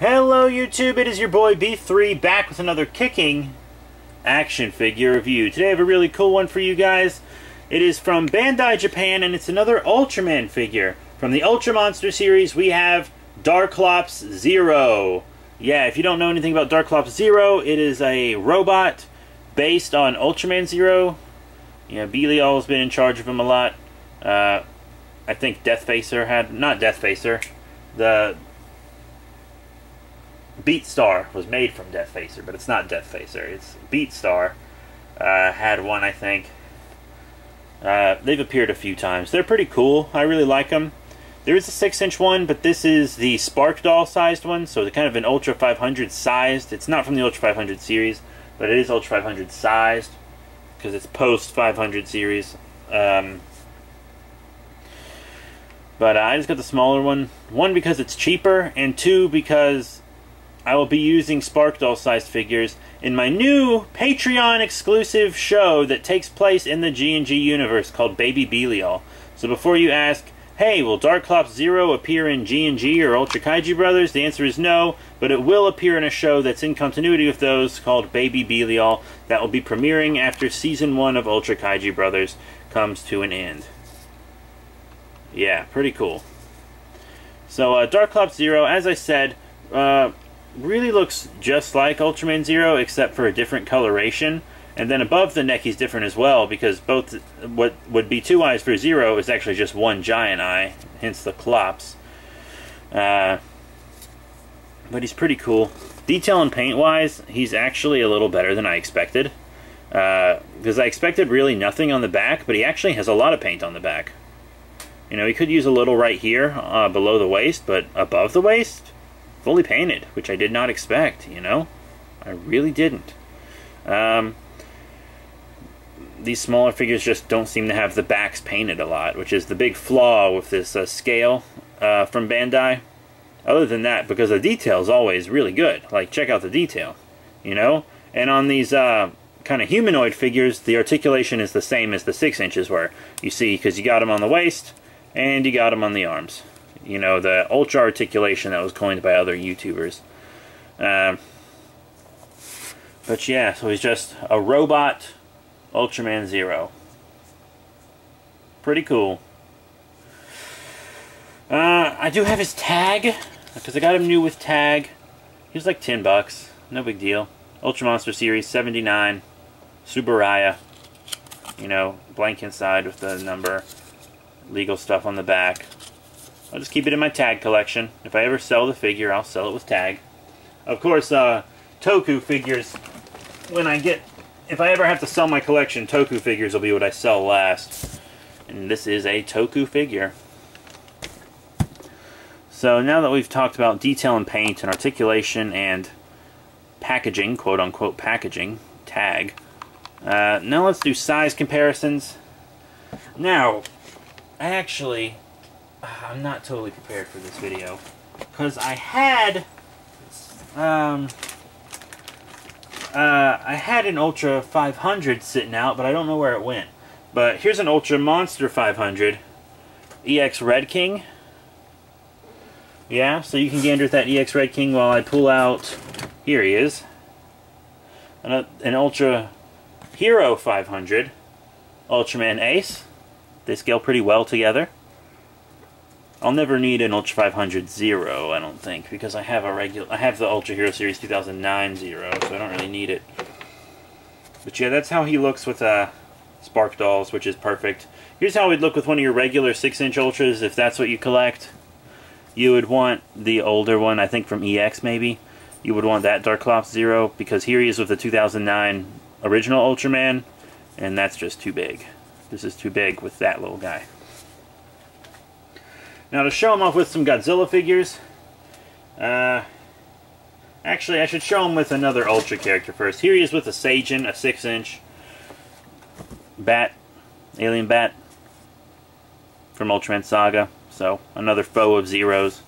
Hello YouTube, it is your boy B3 back with another kicking action figure review. Today I have a really cool one for you guys. It is from Bandai Japan and it's another Ultraman figure. From the Ultra Monster series we have Darklops Zero. Yeah, if you don't know anything about Darklops Zero, it is a robot based on Ultraman Zero. Yeah, Belial's been in charge of him a lot. I think Deathfacer had, not Deathfacer, the Beatstar was made from Deathfacer, but it's not Deathfacer, it's Beatstar. Had one, I think. They've appeared a few times. They're pretty cool. I really like them. There is a 6-inch one, but this is the Sparkdoll sized one, so they're kind of an Ultra 500 sized. It's not from the Ultra 500 series, but it is Ultra 500 sized, because it's post 500 series. But I just got the smaller one. One, because it's cheaper, and two, because I will be using Sparkdoll sized figures in my new Patreon exclusive show that takes place in the G&G universe called Baby Belial. So before you ask, hey, will Darklops Zero appear in G&G or Ultra Kaiju Brothers? The answer is no, but it will appear in a show that's in continuity with those called Baby Belial that will be premiering after Season 1 of Ultra Kaiju Brothers comes to an end. Yeah, pretty cool. So Darklops Zero, as I said, really looks just like Ultraman Zero except for a different coloration, and then above the neck he's different as well, because both what would be two eyes for Zero is actually just one giant eye, hence the Clops. But he's pretty cool. Detail and paint wise, he's actually a little better than I expected, because I expected really nothing on the back, but he actually has a lot of paint on the back. You know, he could use a little right here below the waist, but above the waist, fully painted, which I did not expect, you know? I really didn't. These smaller figures just don't seem to have the backs painted a lot, which is the big flaw with this scale from Bandai. Other than that, because the detail is always really good. Like, check out the detail, you know? And on these kind of humanoid figures, the articulation is the same as the 6 inches were. You see, because you got them on the waist, and you got them on the arms. You know, the ultra articulation that was coined by other YouTubers. But yeah, so he's just a robot Ultraman Zero. Pretty cool. I do have his tag, because I got him new with tag. He was like $10, no big deal. Ultra Monster Series 79, Subaraya. You know, blank inside with the number. Legal stuff on the back. I'll just keep it in my tag collection. If I ever sell the figure, I'll sell it with tag. Of course, Toku figures, if I ever have to sell my collection, Toku figures will be what I sell last. And this is a Toku figure. So now that we've talked about detail and paint and articulation and packaging, quote-unquote packaging, tag, now let's do size comparisons. Now, I'm not totally prepared for this video, because I had an Ultra 500 sitting out, but I don't know where it went. But here's an Ultra Monster 500 EX Red King. Yeah, so you can gander at that EX Red King while I pull out, here he is, an Ultra Hero 500 Ultraman Ace. They scale pretty well together. I'll never need an Ultra 500 Zero, I don't think, because I have the Ultra Hero Series 2009 Zero, so I don't really need it. But yeah, that's how he looks with Sparkdolls, which is perfect. Here's how he'd look with one of your regular 6-inch Ultras, if that's what you collect. You would want the older one, I think from EX maybe. You would want that Darklops Zero, because here he is with the 2009 original Ultraman, and that's just too big. This is too big with that little guy. Now to show him off with some Godzilla figures, actually I should show him with another Ultra character first. Here he is with a Seijin, a 6-inch bat, alien bat from Ultraman Saga, so another foe of Zero's.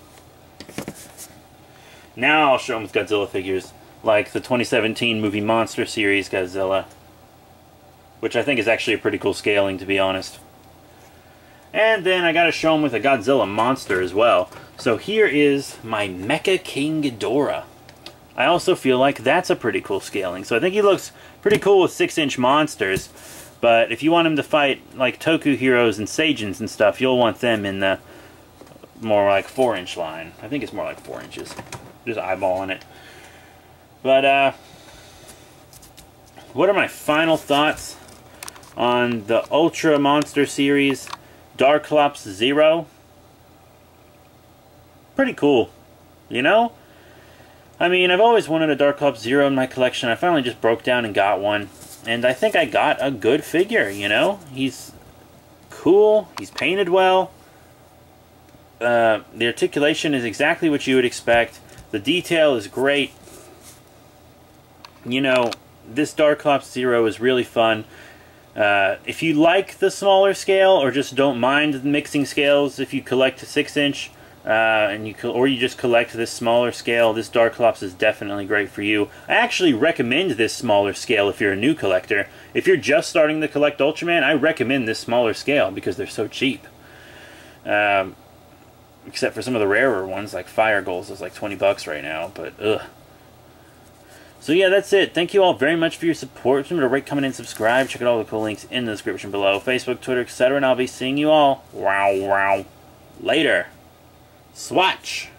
Now I'll show him with Godzilla figures, like the 2017 movie Monster Series Godzilla, which I think is actually a pretty cool scaling, to be honest. And then I gotta show him with a Godzilla monster as well. So here is my Mecha King Ghidorah. I also feel like that's a pretty cool scaling. So I think he looks pretty cool with 6-inch monsters. But if you want him to fight like Toku heroes and Saiyans and stuff, you'll want them in the more like 4-inch line. I think it's more like 4 inches. Just eyeballing it. But what are my final thoughts on the Ultra Monster series Darklops Zero? Pretty cool, you know? I mean, I've always wanted a Darklops Zero in my collection. I finally just broke down and got one. And I think I got a good figure, you know? He's cool. He's painted well. The articulation is exactly what you would expect. The detail is great. You know, this Darklops Zero is really fun. If you like the smaller scale, or just don't mind mixing scales, if you collect a 6-inch, or you just collect this smaller scale, this Darklops is definitely great for you. I actually recommend this smaller scale if you're a new collector. If you're just starting to collect Ultraman, I recommend this smaller scale because they're so cheap. Except for some of the rarer ones, like Fire Goals is like 20 bucks right now, but ugh. So yeah, that's it. Thank you all very much for your support. Remember to rate, comment, and subscribe. Check out all the cool links in the description below. Facebook, Twitter, etc. And I'll be seeing you all. Wow, wow. Later. Swatch!